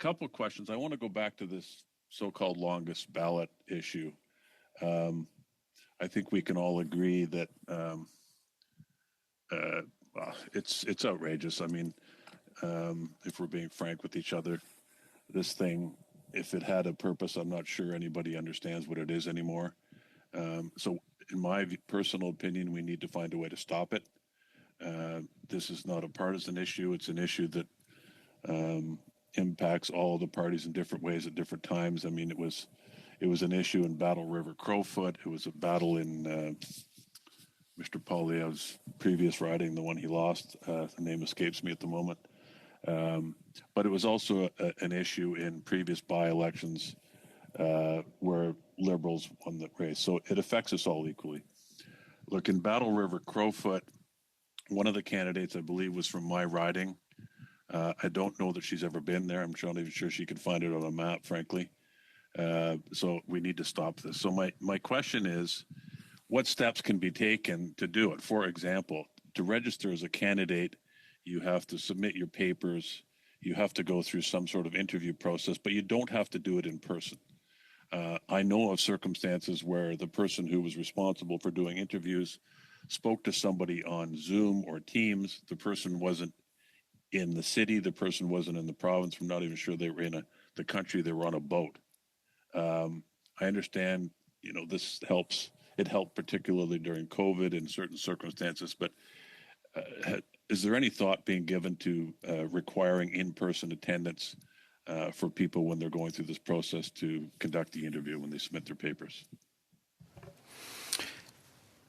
couple of questions. I want to go back to this so-called longest ballot issue. I think we can all agree that it's outrageous. I mean, if we're being frank with each other, this thing, if it had a purpose, I'm not sure anybody understands what it is anymore. So in my personal opinion, we need to find a way to stop it. This is not a partisan issue. It's an issue that impacts all the parties in different ways at different times. I mean, it was an issue in Battle River Crowfoot. It was a battle in Mr. Poilievre's previous riding, the one he lost. The name escapes me at the moment. But it was also an issue in previous by-elections where Liberals won the race. So it affects us all equally. Look, in Battle River Crowfoot, one of the candidates, I believe, was from my riding. I don't know that she's ever been there. I'm not even sure she could find it on a map, frankly. So we need to stop this. So my question is, what steps can be taken to do it? For example, to register as a candidate, you have to submit your papers. You have to go through some sort of interview process, but you don't have to do it in person. I know of circumstances where the person who was responsible for doing interviews spoke to somebody on Zoom or Teams. The person wasn't in the city. The person wasn't in the province. I'm not even sure they were in the country. They were on a boat. I understand, this helps. It helped particularly during COVID in certain circumstances, but is there any thought being given to requiring in-person attendance for people when they're going through this process to conduct the interview when they submit their papers?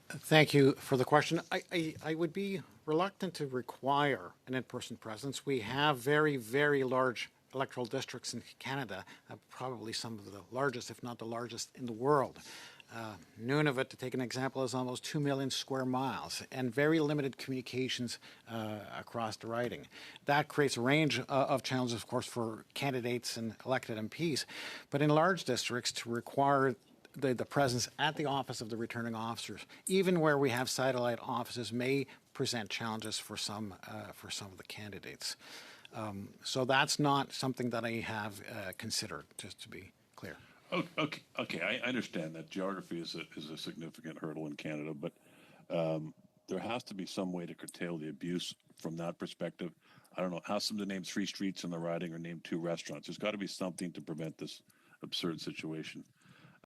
Thank you for the question. I would be reluctant to require an in-person presence. We have very, very large electoral districts in Canada, probably some of the largest, if not the largest in the world. Nunavut, to take an example, is almost 2 million square miles and very limited communications across the riding. That creates a range of challenges, of course, for candidates and elected MPs. But in large districts, to require the presence at the office of the returning officers, even where we have satellite offices, may present challenges for some of the candidates. So that's not something that I have considered, just to be clear. Okay. I understand that geography is a significant hurdle in Canada, but there has to be some way to curtail the abuse from that perspective. I don't know. Ask them to name 3 streets in the riding or name 2 restaurants. There's got to be something to prevent this absurd situation.